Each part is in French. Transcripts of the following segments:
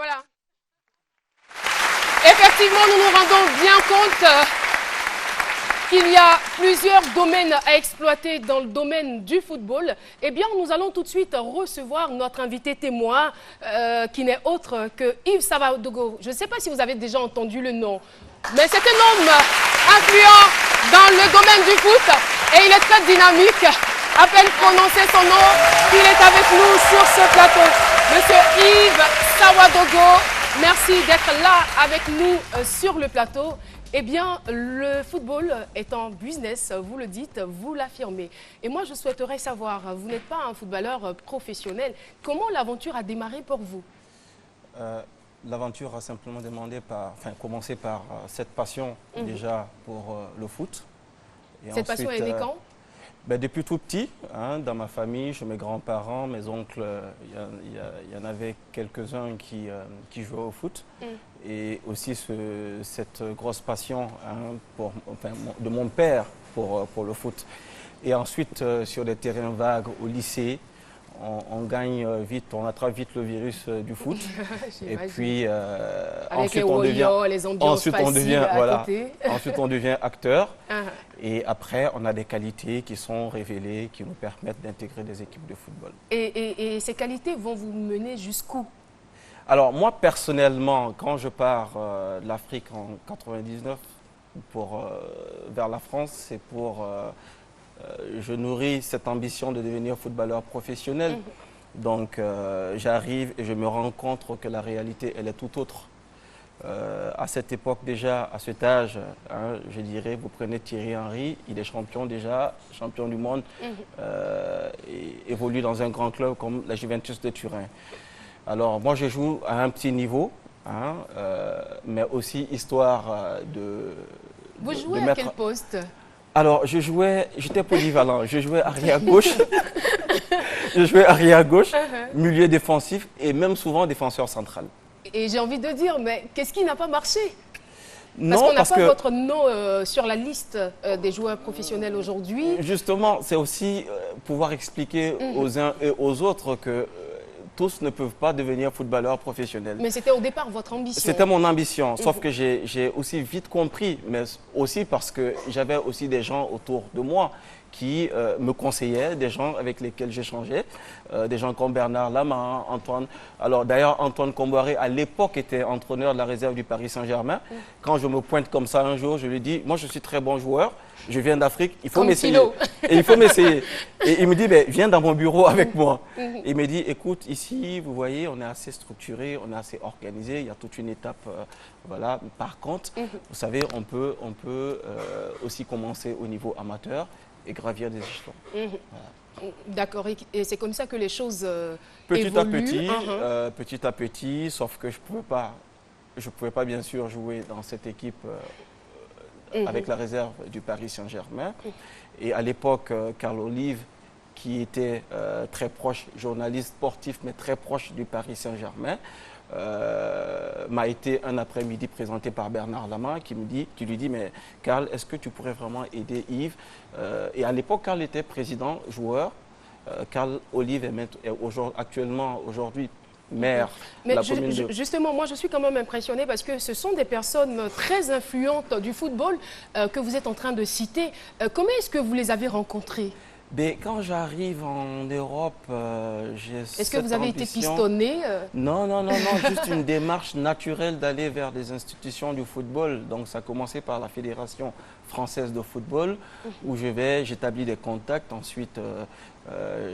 Voilà. Effectivement, nous nous rendons bien compte qu'il y a plusieurs domaines à exploiter dans le domaine du football. Eh bien, nous allons tout de suite recevoir notre invité témoin, qui n'est autre que Yves Savadogo. Je ne sais pas si vous avez déjà entendu le nom, mais c'est un homme influent dans le domaine du foot et il est très dynamique. À peine prononcer son nom, il est avec nous sur ce plateau. Monsieur Yves Savadogo, merci d'être là avec nous sur le plateau. Eh bien, le football est un business, vous le dites, vous l'affirmez. Et moi, je souhaiterais savoir, vous n'êtes pas un footballeur professionnel, comment l'aventure a démarré pour vous? L'aventure a simplement commencé par cette passion déjà pour le foot. Et cette passion est née quand? Depuis tout petit, dans ma famille, chez mes grands-parents, mes oncles, il y en avait quelques-uns qui jouaient au foot. Et aussi cette grosse passion de mon père pour le foot. Et ensuite, sur les terrains vagues au lycée, on gagne vite, on attrape vite le virus du foot. Et puis, ensuite, on devient acteur. Et après, on a des qualités qui sont révélées, qui nous permettent d'intégrer des équipes de football. Et ces qualités vont vous mener jusqu'où? Alors, moi, personnellement, quand je pars de l'Afrique en 99 vers la France, c'est pour... je nourris cette ambition de devenir footballeur professionnel. Donc, j'arrive et je me rends compte que la réalité, elle est tout autre. À cette époque déjà, à cet âge, je dirais, vous prenez Thierry Henry, il est champion déjà, champion du monde, et évolue dans un grand club comme la Juventus de Turin. Alors, moi, je joue à un petit niveau, mais aussi histoire de... Vous jouez à quel poste? Alors, j'étais polyvalent, je jouais arrière gauche, milieu défensif et même souvent défenseur central. Et j'ai envie de dire, mais qu'est-ce qui n'a pas marché? Non, parce qu'on n'a pas votre nom sur la liste des joueurs professionnels aujourd'hui. Justement, c'est aussi pouvoir expliquer aux uns et aux autres que tous ne peuvent pas devenir footballeurs professionnels. Mais c'était au départ votre ambition. C'était mon ambition, sauf que j'ai aussi vite compris, mais aussi parce que j'avais aussi des gens autour de moi qui me conseillaient, des gens avec lesquels j'échangeais, des gens comme Bernard Lama, Antoine. Alors d'ailleurs, Antoine Comboiré, à l'époque, était entraîneur de la réserve du Paris Saint-Germain. Quand je me pointe comme ça un jour, je lui dis, moi je suis très bon joueur, je viens d'Afrique, il faut m'essayer. Et il faut m'essayer. Et il me dit, viens dans mon bureau avec moi. Et il me dit, écoute, ici, vous voyez, on est assez structuré, on est assez organisé, il y a toute une étape. Voilà. Par contre, vous savez, on peut aussi commencer au niveau amateur et gravir des échelons. Voilà. D'accord, et c'est comme ça que les choses évoluent. Petit à petit, sauf que je pouvais pas bien sûr jouer dans cette équipe avec la réserve du Paris Saint-Germain. Et à l'époque, Carl Olive, qui était très proche, journaliste sportif, mais très proche du Paris Saint-Germain, m'a été un après-midi présenté par Bernard Lama qui lui dit, mais Carl, est-ce que tu pourrais vraiment aider Yves? Et à l'époque, Carl était président, joueur. Carl Olive est actuellement maire de la commune de... Justement, moi je suis quand même impressionnée parce que ce sont des personnes très influentes du football que vous êtes en train de citer. Comment est-ce que vous les avez rencontrés? Quand j'arrive en Europe, j'ai cette ambition. Est-ce que vous avez été pistonné? Non, juste une démarche naturelle d'aller vers des institutions du football. Donc ça a commencé par la Fédération française de football, où j'établis des contacts. Ensuite,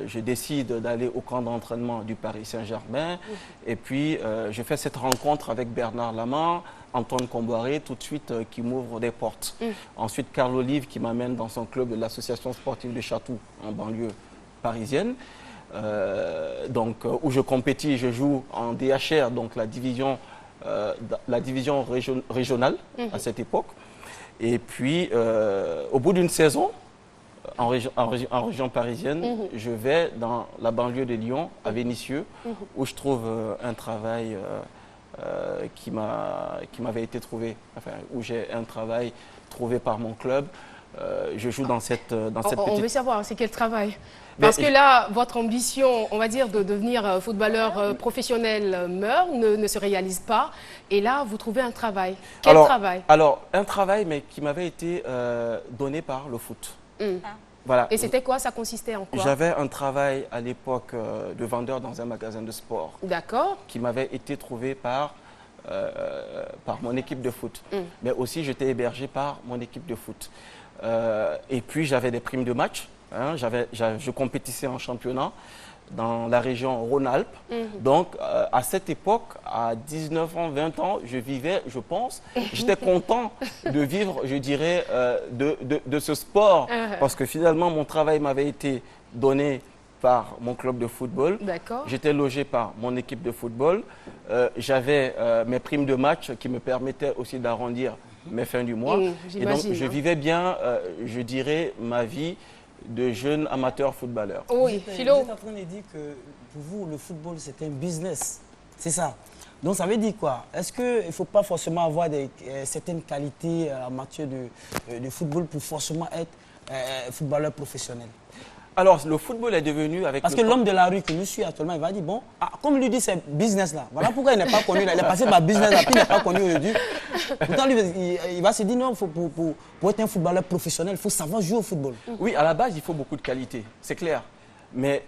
je décide d'aller au camp d'entraînement du Paris Saint-Germain. Et puis, je fais cette rencontre avec Bernard Lama, Antoine Comboiré, tout de suite, qui m'ouvre des portes. Ensuite, Carl Olive, qui m'amène dans son club de l'association sportive de Chatou, en banlieue parisienne, où je compétis, je joue en DHR, donc la division régionale à cette époque. Et puis, au bout d'une saison, en région parisienne, je vais dans la banlieue de Lyon, à Vénissieux, où je trouve un travail qui m'avait été trouvé, où j'ai un travail trouvé par mon club, je joue dans cette On petite... veut savoir, c'est quel travail? Mais Parce que là, votre ambition, on va dire, de devenir footballeur professionnel meurt, ne se réalise pas. Et là, vous trouvez un travail. Quel travail? Alors, un travail, mais qui m'avait été donné par le foot. Voilà. Et c'était quoi? Ça consistait en quoi? J'avais un travail à l'époque de vendeur dans un magasin de sport. D'accord. Qui m'avait été trouvé par mon équipe de foot. Mais aussi, j'étais hébergé par mon équipe de foot. Et puis, j'avais des primes de match. Hein, je compétissais en championnat dans la région Rhône-Alpes. Donc, à cette époque, à 19 ans, 20 ans, je vivais, je pense, j'étais content de vivre, je dirais, de ce sport. Parce que finalement, mon travail m'avait été donné par mon club de football. J'étais logé par mon équipe de football. J'avais mes primes de match qui me permettaient aussi d'arrondir mes fins du mois. Et donc, je vivais bien, je dirais, ma vie de jeunes amateurs footballeurs. Oui, Philo. Vous êtes en train de dire que pour vous, le football, c'est un business. C'est ça. Donc, ça veut dire quoi? Est-ce qu'il ne faut pas forcément avoir certaines qualités en matière de football pour forcément être footballeur professionnel? Alors, le football est devenu avec... Parce que l'homme de la rue que nous suit actuellement, il va dire, bon, comme lui dit, c'est business là. Voilà pourquoi il n'est pas connu là. Il est passé par business là, puis il n'est pas connu aujourd'hui. Pourtant, lui, il va se dire, non, pour être un footballeur professionnel, il faut savoir jouer au football. Oui, à la base, il faut beaucoup de qualité, c'est clair. Mais,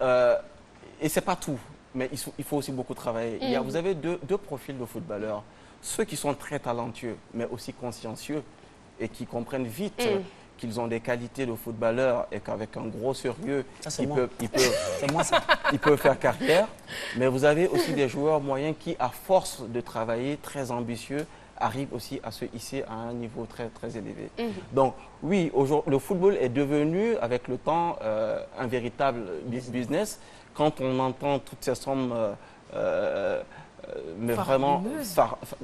et c'est pas tout, mais il faut aussi beaucoup travailler. Vous avez deux profils de footballeurs. Ceux qui sont très talentueux, mais aussi consciencieux et qui comprennent vite qu'ils ont des qualités de footballeur et qu'avec un gros sérieux, ils peuvent faire carrière. Mais vous avez aussi des joueurs moyens qui, à force de travailler, très ambitieux, arrivent aussi à se hisser à un niveau très, très élevé. Donc oui, le football est devenu, avec le temps, un véritable business. Quand on entend toutes ces sommes, mais vraiment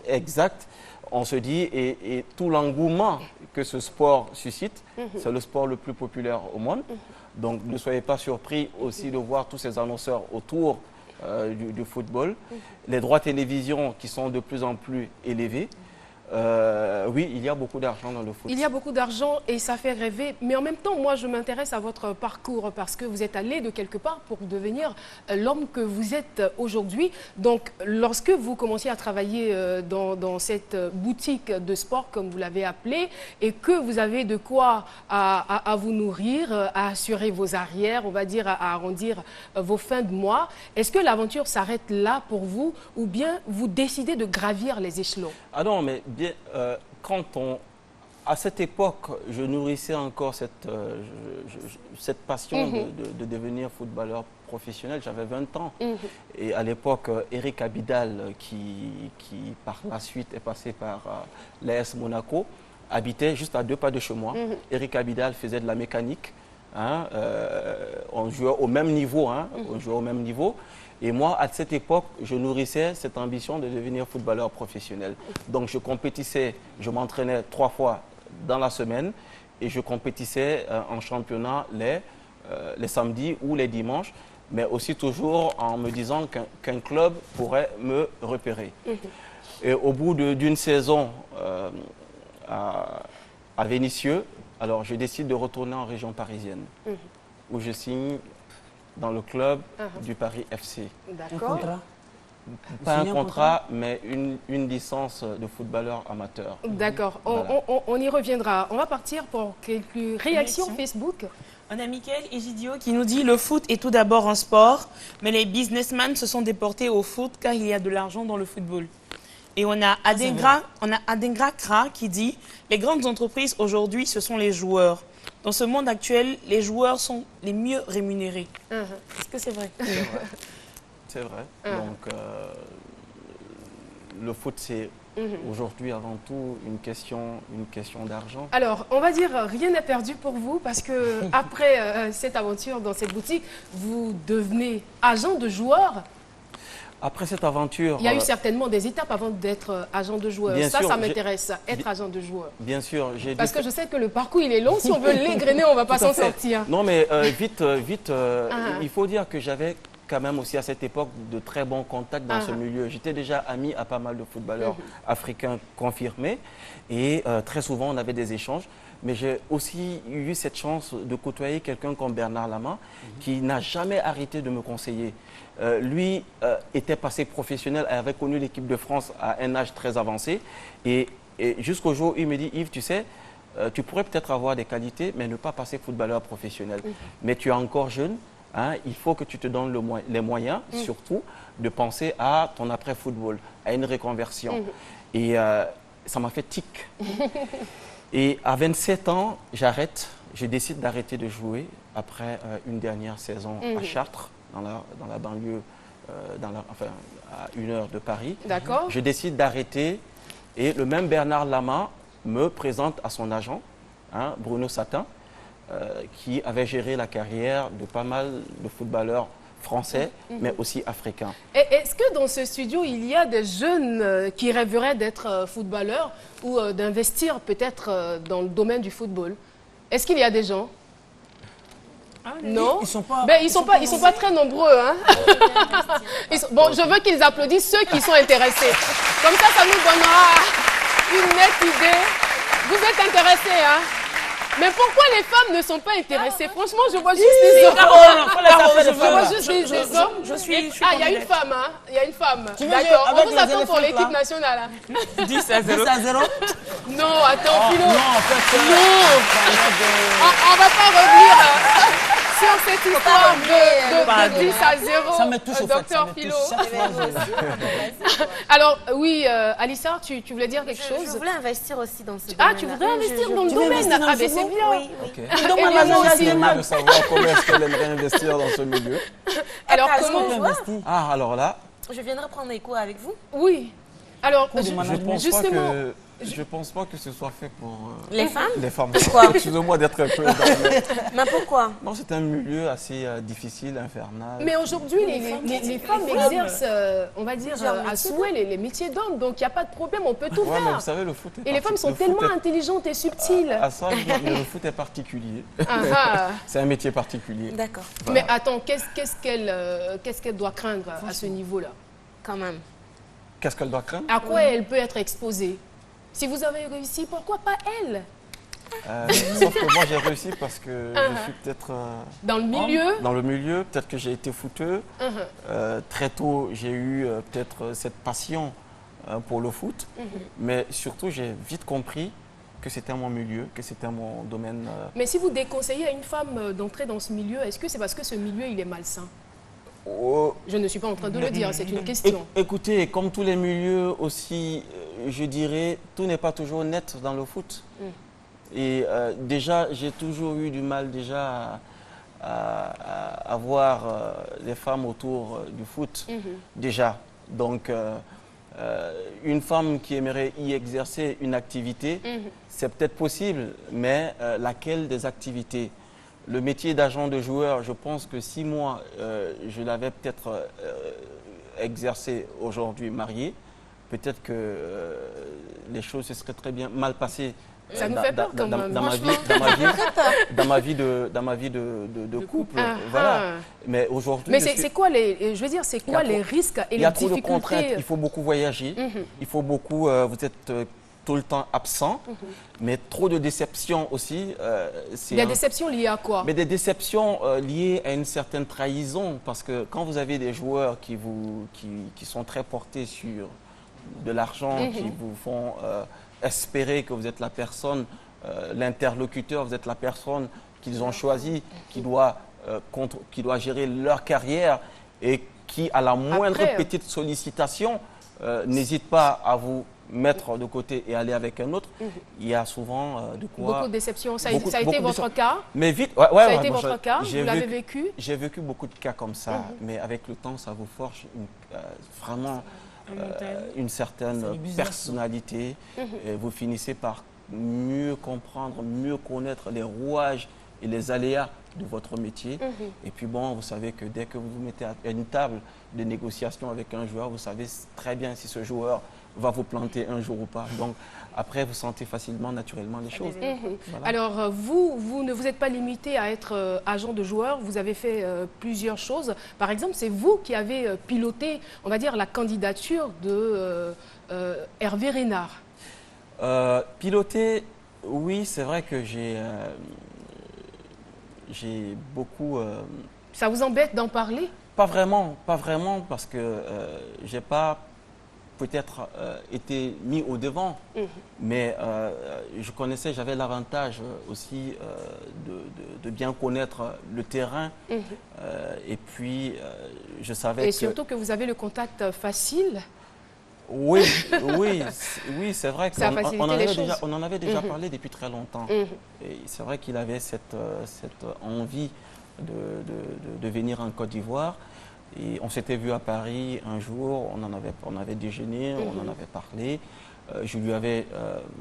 exact, on se dit, et tout l'engouement que ce sport suscite, c'est le sport le plus populaire au monde. Donc ne soyez pas surpris aussi de voir tous ces annonceurs autour du football. Les droits télévision qui sont de plus en plus élevés. Oui, il y a beaucoup d'argent dans le foot. Il y a beaucoup d'argent et ça fait rêver. Mais en même temps, moi, je m'intéresse à votre parcours parce que vous êtes allé de quelque part pour devenir l'homme que vous êtes aujourd'hui. Donc, lorsque vous commenciez à travailler dans cette boutique de sport, comme vous l'avez appelé, et que vous avez de quoi à vous nourrir, à assurer vos arrières, on va dire, à arrondir vos fins de mois, est-ce que l'aventure s'arrête là pour vous ou bien vous décidez de gravir les échelons? Ah non, mais bien, à cette époque, je nourrissais encore cette passion de devenir footballeur professionnel. J'avais 20 ans. Et à l'époque, Eric Abidal, qui par la suite est passé par l'AS Monaco, habitait juste à 2 pas de chez moi. Eric Abidal faisait de la mécanique. Hein, on jouait au même niveau. On jouait au même niveau. Et moi, à cette époque, je nourrissais cette ambition de devenir footballeur professionnel. Donc, je compétissais, je m'entraînais 3 fois dans la semaine et je compétissais en championnat les samedis ou les dimanches, mais aussi toujours en me disant qu'un club pourrait me repérer. Et au bout d'une saison à Vénissieux, alors je décide de retourner en région parisienne, où je signe dans le club du Paris FC. D'accord. Pas un contrat, mais une licence de footballeur amateur. D'accord. Voilà. On y reviendra. On va partir pour quelques réactions Facebook. On a Mickaël Egidio qui nous dit « Le foot est tout d'abord un sport, mais les businessmen se sont déportés au foot car il y a de l'argent dans le football. » Et on a Adengra Kra qui dit « Les grandes entreprises aujourd'hui, ce sont les joueurs. Dans ce monde actuel, les joueurs sont les mieux rémunérés. » Est-ce que c'est vrai? C'est vrai. Donc, le foot, c'est aujourd'hui avant tout une question d'argent. Alors, on va dire rien n'est perdu pour vous parce que après cette aventure dans cette boutique, vous devenez agent de joueur. Après cette aventure... Il y a eu certainement des étapes avant d'être agent de joueur. Ça m'intéresse, être agent de joueur. Bien sûr. Parce que je sais que le parcours, il est long. Si on veut l'égrener, on ne va pas s'en sortir. Non, mais vite, il faut dire que j'avais quand même aussi à cette époque de très bons contacts dans ce milieu. J'étais déjà ami à pas mal de footballeurs africains confirmés et très souvent on avait des échanges. Mais j'ai aussi eu cette chance de côtoyer quelqu'un comme Bernard Lama qui n'a jamais arrêté de me conseiller. Lui était passé professionnel, avait connu l'équipe de France à un âge très avancé et jusqu'au jour où il me dit, Yves, tu sais, tu pourrais peut-être avoir des qualités, mais ne pas passer footballeur professionnel. Mais tu es encore jeune, hein, il faut que tu te donnes les moyens, surtout, de penser à ton après-football, à une reconversion. Et ça m'a fait tic. Et à 27 ans, je décide d'arrêter de jouer après une dernière saison à Chartres, dans la banlieue, enfin, à 1 heure de Paris. D'accord. Je décide d'arrêter et le même Bernard Lama me présente à son agent, hein, Bruno Satin, qui avait géré la carrière de pas mal de footballeurs français, mais aussi africains. Est-ce que dans ce studio, il y a des jeunes qui rêveraient d'être footballeurs ou d'investir peut-être dans le domaine du football? Est-ce qu'il y a des gens? Non, ils sont pas, ben, ils sont pas très nombreux. Hein? Bon, je veux qu'ils applaudissent ceux qui sont intéressés. Comme ça nous donnera une nette idée. Vous êtes intéressés, hein? Mais pourquoi les femmes ne sont pas intéressées? Franchement, je vois juste des hommes. Je vois juste des hommes. Ah, il y a une femme, hein? Il y a une femme. D'accord. On vous attend pour l'équipe nationale. 10 à 0. 10 à 0. Non, attends, Philo. Non, en fait, Non. On ne va pas revenir sur cette histoire de 10 à 0. Ça me touche au fait. Docteur Philo. Alors, oui, Alissa, tu voulais dire quelque chose? Je voulais investir aussi dans ce domaine. Ah, tu voudrais investir dans le domaine? Ah, ben c'est bien. Oui, oui. Okay. Demande de savoir comment est-ce qu'elle aimerait investir dans ce milieu. Alors, Attends, comment je vois. Ah, alors là, Je viendrai prendre les cours avec vous. Oui. Alors, justement... Je pense pas que ce soit fait pour Les femmes? les femmes. Pourquoi? Excusez-moi d'être un peu... Mais pourquoi? Non, c'est un milieu assez difficile, infernal. mais aujourd'hui, les femmes exercent, on va dire, à souhait les métiers d'hommes. Donc, il n'y a pas de problème, on peut tout Ouais, mais faire. vous savez, le foot est Et les femmes sont tellement intelligentes et subtiles. À ça, le foot est particulier. Ah, C'est un métier particulier. D'accord. Mais attends, qu'est-ce qu'elle doit craindre à ce niveau-là? Quand même. Qu'est-ce qu'elle doit craindre? À quoi elle peut être exposée? Si vous avez réussi, pourquoi pas elle? Sauf que moi, j'ai réussi parce que je suis peut-être... Dans le milieu? Dans le milieu, peut-être que j'ai été footeux. Très tôt, j'ai eu peut-être cette passion pour le foot. Mais surtout, j'ai vite compris que c'était mon milieu, que c'était mon domaine. Mais si vous déconseillez à une femme d'entrer dans ce milieu, est-ce que c'est parce que ce milieu, il est malsain? Je ne suis pas en train de le dire, c'est une question. Écoutez, comme tous les milieux aussi, je dirais, tout n'est pas toujours net dans le foot. Et déjà, j'ai toujours eu du mal déjà à voir les femmes autour du foot, déjà. Donc, une femme qui aimerait y exercer une activité, c'est peut-être possible, mais laquelle des activités? Le métier d'agent de joueur, je pense que si moi, je l'avais peut-être exercé aujourd'hui marié, peut-être que les choses se seraient très bien mal passées. Ça nous fait peur quand même, dans ma vie de couple. Voilà. Mais aujourd'hui... Mais c'est quoi les, je veux dire, c'est quoi les risques et les difficultés? Il y a trop de contraintes. Il faut beaucoup voyager. Il faut beaucoup... vous êtes tout le temps absent, mais trop de déceptions aussi. Des déceptions liées à quoi? Mais des déceptions liées à une certaine trahison, parce que quand vous avez des joueurs qui sont très portés sur de l'argent, qui vous font espérer que vous êtes la personne, l'interlocuteur, vous êtes la personne qu'ils ont choisi, qui doit gérer leur carrière et qui, à la moindre petite sollicitation, n'hésite pas à vous mettre de côté et aller avec un autre. Il y a souvent de quoi... Beaucoup de déceptions. Ça a été votre cas? Mais vite, ça a été votre cas? Vous l'avez vécu? J'ai vécu beaucoup de cas comme ça, mais avec le temps, ça vous forge vraiment une certaine personnalité. Et vous finissez par mieux comprendre, mieux connaître les rouages et les aléas de votre métier. Et puis bon, vous savez que dès que vous vous mettez à une table de négociation avec un joueur, vous savez très bien si ce joueur va vous planter un jour ou pas. Donc, après, vous sentez facilement, naturellement les choses. Voilà. Alors, vous ne vous êtes pas limité à être agent de joueur, vous avez fait plusieurs choses. Par exemple, c'est vous qui avez piloté, on va dire, la candidature de Hervé Renard. Piloter, oui, c'est vrai que j'ai beaucoup... Ça vous embête d'en parler? pas vraiment, parce que j'ai pas peut-être été mis au devant, mais je connaissais, j'avais l'avantage aussi de bien connaître le terrain, et puis je savais et surtout que vous avez le contact facile. Oui, c'est vrai Ça a facilité les choses. on en avait déjà parlé depuis très longtemps. Et c'est vrai qu'il avait cette envie de venir en Côte d'Ivoire. Et on s'était vu à Paris un jour, on avait déjeuné, on en avait parlé. Je lui avais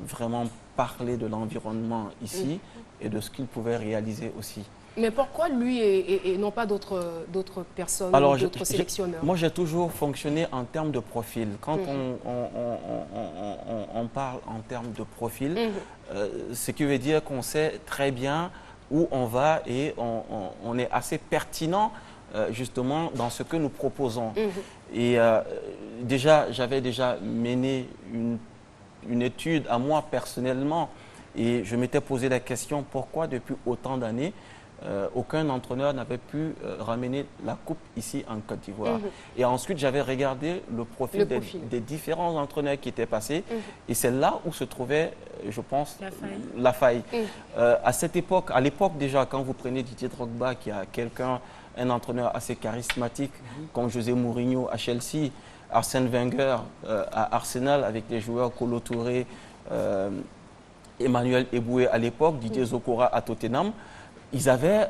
vraiment parlé de l'environnement ici et de ce qu'il pouvait réaliser aussi. Mais pourquoi lui et non pas d'autres personnes, d'autres sélectionneurs? Moi, j'ai toujours fonctionné en termes de profil. Quand on parle en termes de profil, ce qui veut dire qu'on sait très bien où on va et on est assez pertinent justement dans ce que nous proposons. Et j'avais déjà mené une étude à moi personnellement et je m'étais posé la question pourquoi depuis autant d'années aucun entraîneur n'avait pu ramener la coupe ici en Côte d'Ivoire. Et ensuite, j'avais regardé le profil des différents entraîneurs qui étaient passés. Et c'est là où se trouvait, je pense, la faille. À cette époque, à l'époque déjà, quand vous prenez Didier Drogba, qui a un entraîneur assez charismatique, comme José Mourinho à Chelsea, Arsène Wenger à Arsenal, avec les joueurs Kolo Touré, Emmanuel Eboué à l'époque, Didier Zokora à Tottenham. Ils avaient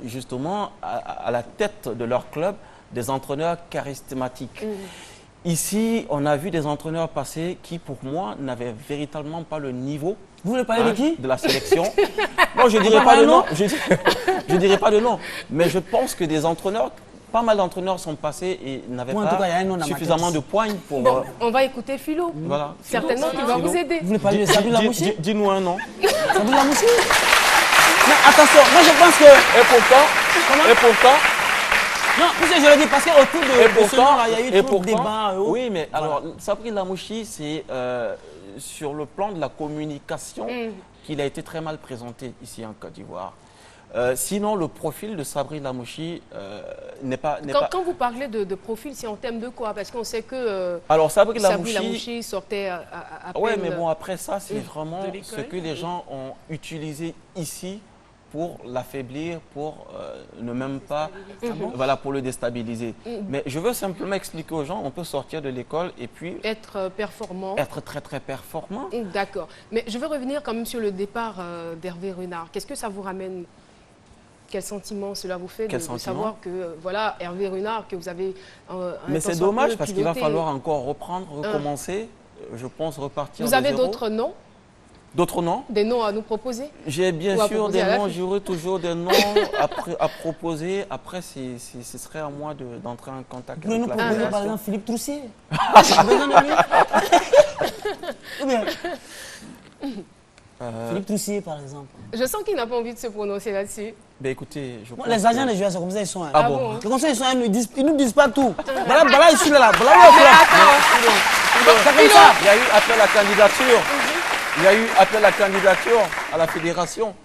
justement à la tête de leur club des entraîneurs charismatiques. Ici, on a vu des entraîneurs passer qui, pour moi, n'avaient véritablement pas le niveau. Vous voulez parler de qui? De la sélection. Non, je ne dirais pas de nom. Je dirais pas de nom. Mais je pense que des entraîneurs, pas mal d'entraîneurs sont passés et n'avaient pas suffisamment de poigne pour... Bon, on va écouter Philo. Voilà. Certainement qu'il va vous aider. Vous voulez parler de Sabri Lamouchi? Dis-nous un nom. Sabri Lamouchi? Mais attention, moi je pense que... Et pourtant... Non, puisque je le dis, parce qu'autour de ce nom-là, il y a eu trop de débats. Oui, mais alors, Sabri Lamouchi, c'est sur le plan de la communication qu'il a été très mal présenté ici en Côte d'Ivoire. Sinon, le profil de Sabri Lamouchi n'est pas... Quand vous parlez de profil, c'est en termes de quoi? Parce qu'on sait que alors, Sabri Lamouchi sortait à peine... Oui, mais bon, après ça, c'est vraiment ce que les gens ont utilisé ici pour l'affaiblir, pour ne même pas... Voilà, pour le déstabiliser. Mais je veux simplement expliquer aux gens, on peut sortir de l'école et puis... Être performant. Être très, très performant. D'accord. Mais je veux revenir quand même sur le départ d'Hervé Renard. Qu'est-ce que ça vous ramène? Quel sentiment cela vous fait de savoir que, voilà, Hervé Renard, que vous avez... Mais c'est dommage parce qu'il va falloir encore reprendre, recommencer, je pense repartir de zéro. Vous avez d'autres noms? D'autres noms? Des noms à nous proposer? J'ai bien sûr des noms, j'aurai toujours des noms à proposer. Après, ce serait à moi d'entrer en contact avec la fédération. Vous nous proposez par exemple Philippe Troussier? J'ai besoin de lui. Philippe Troussier, par exemple. Je sens qu'il n'a pas envie de se prononcer là-dessus. Ben écoutez, je pense les agents des joueurs, c'est comme ça, ils sont. Ah bon? Comme ça, ils ne nous disent pas tout. Voilà, ils sont là. C'est comme ça. Il y a eu appel à candidature. Il y a eu appel à candidature à la fédération.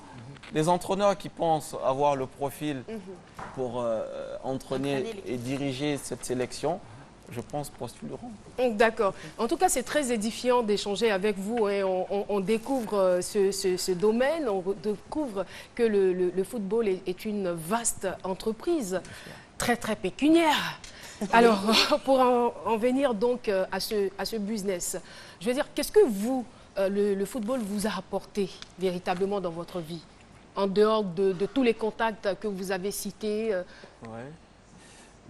Les entraîneurs qui pensent avoir le profil pour entraîner et diriger cette sélection, je pense, postuleront. D'accord. En tout cas, c'est très édifiant d'échanger avec vous. Hein. On découvre ce domaine, on découvre que le football est une vaste entreprise, très, très pécuniaire. Alors, pour en venir donc à ce business, je veux dire, qu'est-ce que vous, le football vous a apporté véritablement dans votre vie, en dehors de tous les contacts que vous avez cités? Ouais.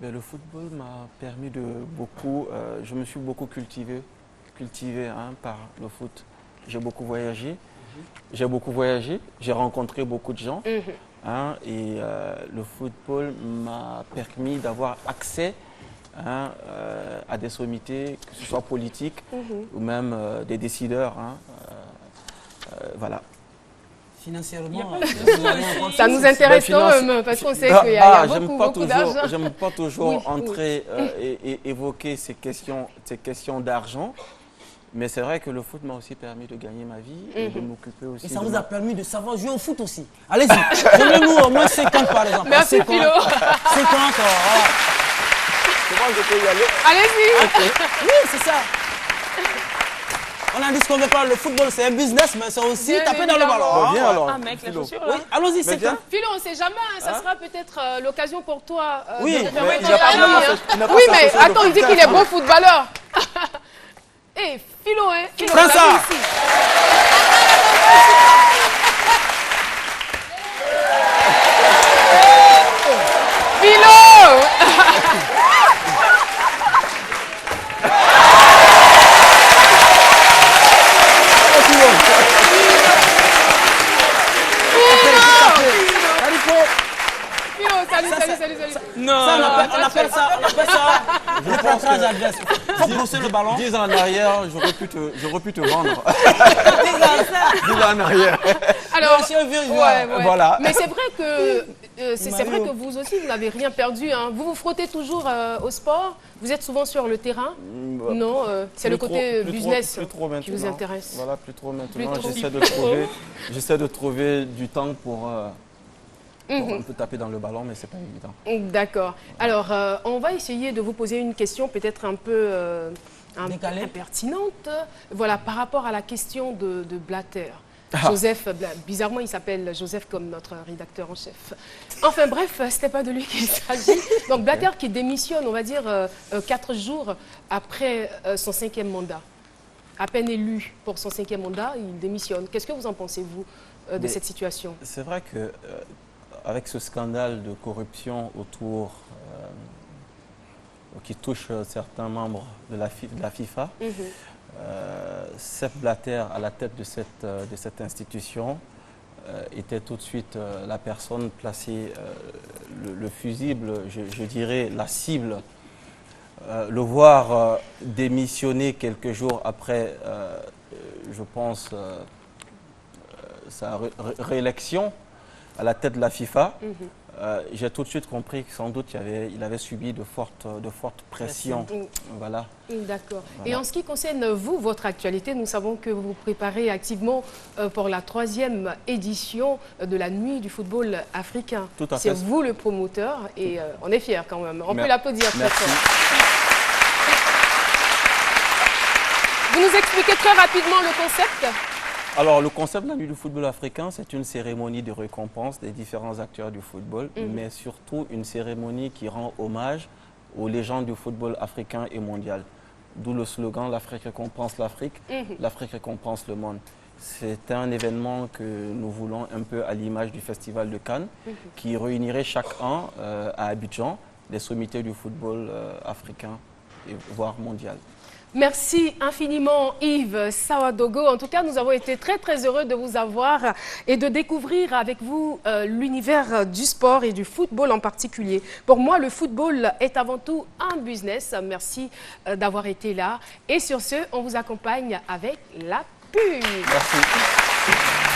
Ben, le football m'a permis de beaucoup, je me suis beaucoup cultivé par le foot. J'ai beaucoup voyagé, j'ai rencontré beaucoup de gens et le football m'a permis d'avoir accès hein, à des sommités, que ce soit politiques ou même des décideurs. Hein, voilà. Financièrement, Ça nous intéresse quand même, parce qu'on sait qu'il y a beaucoup d'argent. J'aime pas toujours Oui, entrer et évoquer ces questions d'argent. Mais c'est vrai que le foot m'a aussi permis de gagner ma vie et de m'occuper aussi. Et ça vous a permis de savoir jouer au foot aussi. Allez-y, donnez-nous au moins 50 par exemple. Merci 50, Philo. 50, voilà. Comment je peux y aller? Allez-y. Oui, c'est ça. On a dit ce qu'on veut pas, le football c'est un business, mais c'est aussi Bien taper dans le ballon. Bon, viens alors. Ah, mec, la Philo. chaussure, Oui, là. allons-y, c'est viens. ça. Philo, on ne sait jamais, hein, ça sera peut-être l'occasion pour toi Oui, de mais permettre il n'a pas- de il n'a pas- gagner, il n'a hein. pas Oui, sa mais chaussure de attends, il dit football. qu'il est bon footballeur. Eh, Philo, hein, Philo, Prends on l'a ça. vu ici. Philo. Philo, salut. Non. Ça, on appelle ça le contrat d'adresse. Il faut brosser le ballon. 10 ans en arrière, j'aurais pu te vendre. 10 ans en arrière. Alors, Monsieur le vieux joueur. ouais. Voilà. Mais c'est vrai que c'est vrai Mario. que vous aussi, vous n'avez rien perdu. Hein. Vous vous frottez toujours au sport. Vous êtes souvent sur le terrain. Non, c'est le côté business plus trop qui vous maintenant. intéresse. Voilà, plus trop maintenant. Plus trop. J'essaie de trouver du temps pour un peu taper dans le ballon, mais c'est pas évident. D'accord. Alors, on va essayer de vous poser une question peut-être un peu Décalée. impertinente. Voilà, par rapport à la question de Blatter. Joseph, bizarrement, il s'appelle Joseph comme notre rédacteur en chef. Enfin bref, ce n'est pas de lui qu'il s'agit. Donc Blatter qui démissionne, on va dire, 4 jours après son 5e mandat. À peine élu pour son 5e mandat, il démissionne. Qu'est-ce que vous en pensez, vous, de Mais cette situation? C'est vrai que avec ce scandale de corruption autour qui touche certains membres de la FIFA, Sepp Blatter, à la tête de cette institution, était tout de suite la personne placée, le fusible, je dirais la cible. Le voir démissionner quelques jours après, je pense, sa réélection à la tête de la FIFA, j'ai tout de suite compris que sans doute il avait subi de fortes pressions. Voilà. D'accord. Voilà. Et en ce qui concerne vous, votre actualité, nous savons que vous vous préparez activement pour la 3e édition de la Nuit du football africain. Tout à C'est fait. vous le promoteur et on est fiers quand même. On peut Mer- l'applaudir très Merci. fort. Vous nous expliquez très rapidement le concept? Alors, le concept de la Nuit du football africain, c'est une cérémonie de récompense des différents acteurs du football, mais surtout une cérémonie qui rend hommage aux légendes du football africain et mondial. D'où le slogan « L'Afrique récompense l'Afrique, l'Afrique récompense le monde ». C'est un événement que nous voulons un peu à l'image du Festival de Cannes, qui réunirait chaque an à Abidjan des sommités du football africain, et voire mondial. Merci infiniment Yves Sawadogo. En tout cas, nous avons été très heureux de vous avoir et de découvrir avec vous l'univers du sport et du football en particulier. Pour moi, le football est avant tout un business. Merci d'avoir été là. Et sur ce, on vous accompagne avec la pub. Merci.